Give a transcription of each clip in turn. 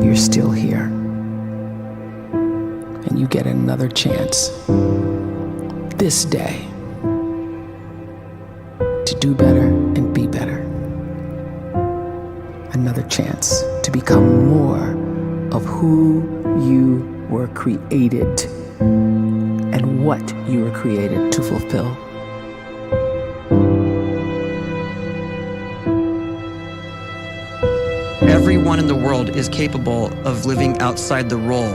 you're still here. And you get another chance this day to do better and be better. Another chance to become more of who you were created and what you were created to fulfill. Everyone in the world is capable of living outside the role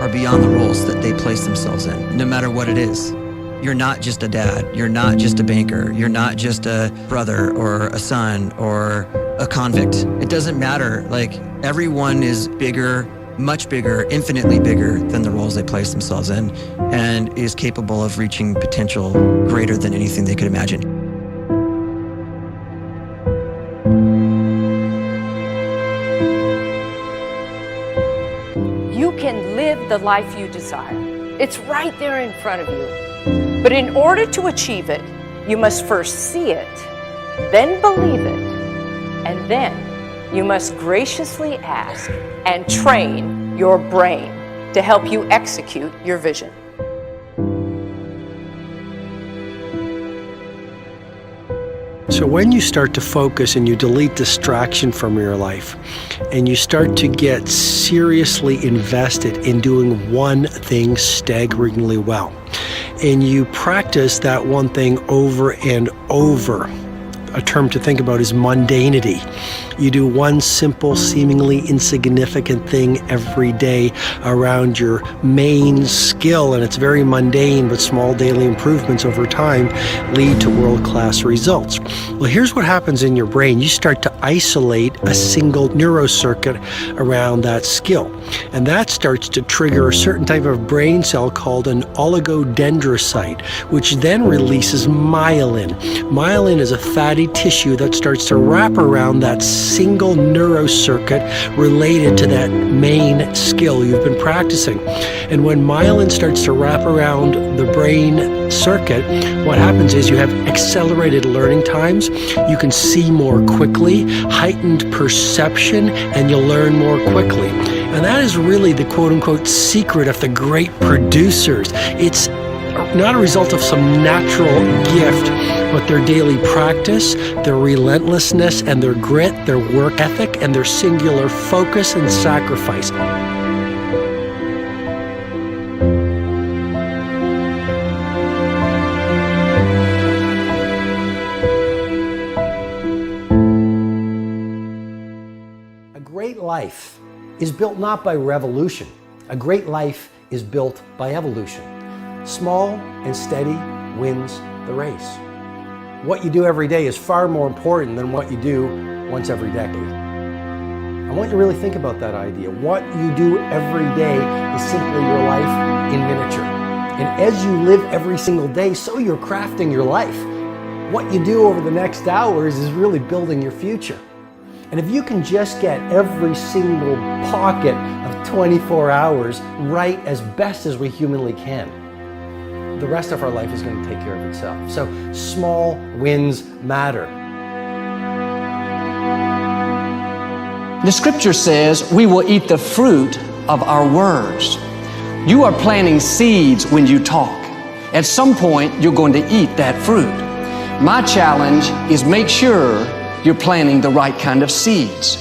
or beyond the roles that they place themselves in, no matter what it is. You're not just a dad, you're not just a banker, you're not just a brother or a son or a convict. It doesn't matter. Like, everyone is bigger, much bigger, infinitely bigger than the roles they place themselves in, and is capable of reaching potential greater than anything they could imagine. You can live the life you desire. It's right there in front of you. But in order to achieve it, you must first see it, then believe it, and then you must graciously ask and train your brain to help you execute your vision. So when you start to focus and you delete distraction from your life, and you start to get seriously invested in doing one thing staggeringly well, and you practice that one thing over and over, a term to think about is mundanity. You do one simple, seemingly insignificant thing every day around your main skill, and it's very mundane, but small daily improvements over time lead to world-class results. Well, here's what happens in your brain. You start to isolate a single neurocircuit around that skill, and that starts to trigger a certain type of brain cell called an oligodendrocyte, which then releases myelin. Myelin is a fatty tissue that starts to wrap around that single neurocircuit related to that main skill you've been practicing. And when myelin starts to wrap around the brain circuit, what happens is you have accelerated learning times, you can see more quickly, heightened perception, and you'll learn more quickly. And that is really the quote-unquote secret of the great producers. It's not a result of some natural gift, but their daily practice, their relentlessness and their grit, their work ethic, and their singular focus and sacrifice. A great life is built not by revolution. A great life is built by evolution. Small and steady wins the race. What you do every day is far more important than what you do once every decade. I want you to really think about that idea. What you do every day is simply your life in miniature. And as you live every single day, so you're crafting your life. What you do over the next hours is really building your future. And if you can just get every single pocket of 24 hours right as best as we humanly can, the rest of our life is going to take care of itself. So small wins matter. The scripture says we will eat the fruit of our words. You are planting seeds when you talk. At some point, you're going to eat that fruit. My challenge is make sure you're planting the right kind of seeds.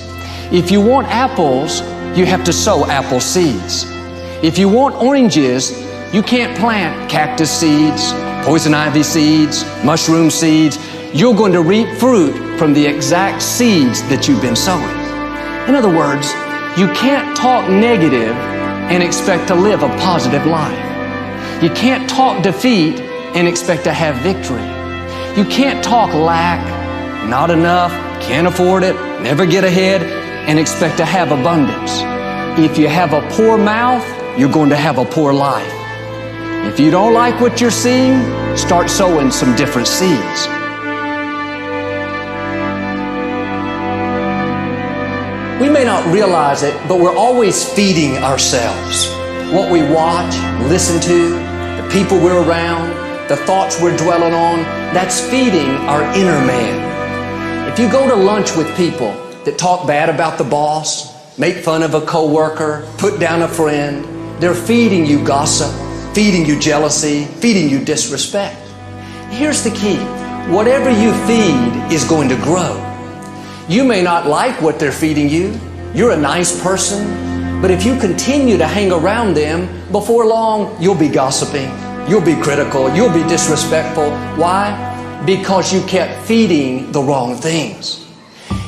If you want apples, you have to sow apple seeds. If you want oranges, you can't plant cactus seeds, poison ivy seeds, mushroom seeds. You're going to reap fruit from the exact seeds that you've been sowing. In other words, you can't talk negative and expect to live a positive life. You can't talk defeat and expect to have victory. You can't talk lack, not enough, can't afford it, never get ahead, and expect to have abundance. If you have a poor mouth, you're going to have a poor life. If you don't like what you're seeing, start sowing some different seeds. We may not realize it, but we're always feeding ourselves. What we watch, listen to, the people we're around, the thoughts we're dwelling on, that's feeding our inner man. If you go to lunch with people that talk bad about the boss, make fun of a coworker, put down a friend. They're feeding you gossip, feeding you jealousy, feeding you disrespect. Here's the key. Whatever you feed is going to grow. You may not like what they're feeding you. You're a nice person. But if you continue to hang around them, before long, you'll be gossiping. You'll be critical. You'll be disrespectful. Why? Because you kept feeding the wrong things.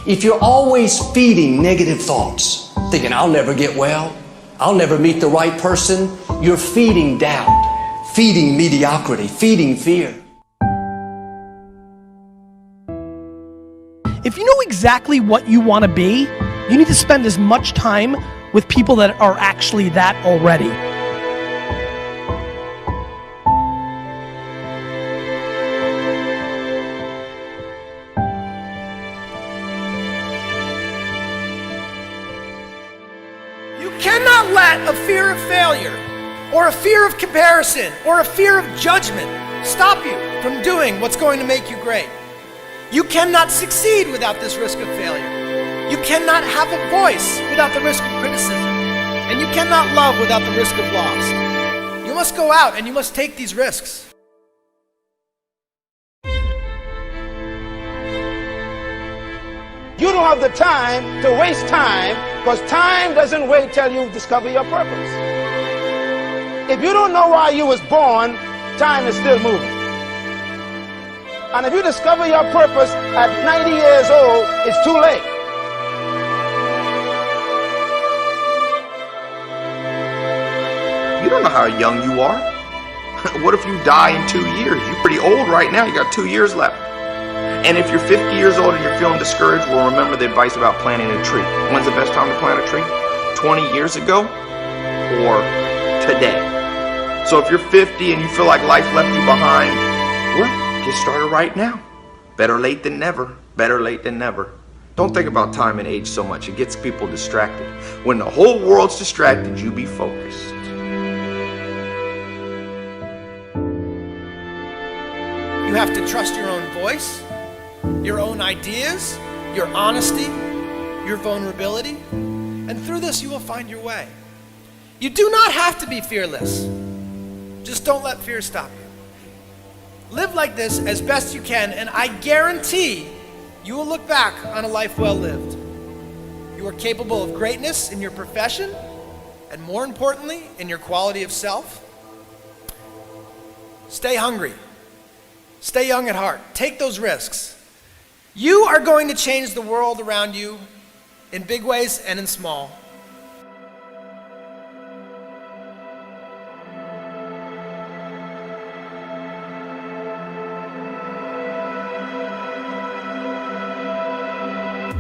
If you're always feeding negative thoughts, thinking, I'll never get well, I'll never meet the right person, you're feeding doubt, feeding mediocrity, feeding fear. If you know exactly what you want to be, you need to spend as much time with people that are actually that already. You cannot let a fear of failure, or a fear of comparison, or a fear of judgment stop you from doing what's going to make you great. You cannot succeed without this risk of failure. You cannot have a voice without the risk of criticism. And you cannot love without the risk of loss. You must go out and you must take these risks. You don't have the time to waste time, because time doesn't wait till you discover your purpose. If you don't know why you was born, time is still moving. And if you discover your purpose at 90 years old, it's too late. You don't know how young you are. What if you die in 2 years? You're pretty old right now. You got 2 years left. And if you're 50 years old and you're feeling discouraged, well, remember the advice about planting a tree. When's the best time to plant a tree? 20 years ago or today? So if you're 50 and you feel like life left you behind, well, get started right now. Better late than never. Better late than never. Don't think about time and age so much. It gets people distracted. When the whole world's distracted, you be focused. You have to trust your own voice, your own ideas, your honesty, your vulnerability, and through this you will find your way. You do not have to be fearless. Just don't let fear stop you. Live like this as best you can, and I guarantee you will look back on a life well lived. You are capable of greatness in your profession, and more importantly, in your quality of self. Stay hungry. Stay young at heart. Take those risks. You are going to change the world around you in big ways and in small.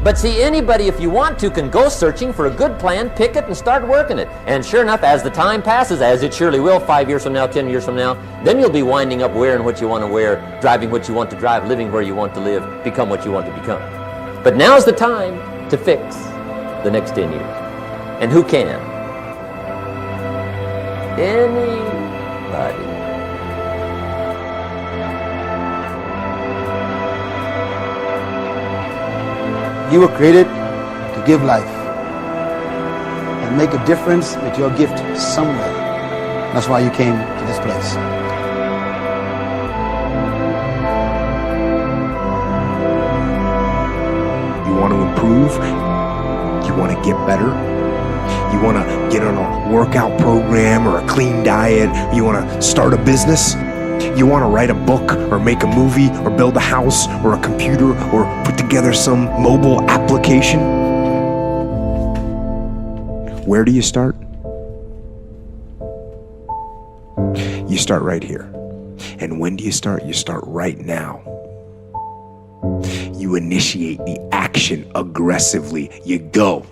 But see, anybody, if you want to, can go searching for a good plan, pick it, and start working it. And sure enough, as the time passes, as it surely will, 5 years from now, 10 years from now, then you'll be winding up wearing what you want to wear, driving what you want to drive, living where you want to live, become what you want to become. But now's the time to fix the next 10 years. And who can? Anybody. You were created to give life and make a difference with your gift somewhere. That's why you came to this place. You want to improve? You want to get better? You want to get on a workout program or a clean diet? You want to start a business? You want to write a book or make a movie or build a house or a computer or put together some mobile application? Where do you start? You start right here. And when do you start? You start right now. You initiate the action aggressively. You go.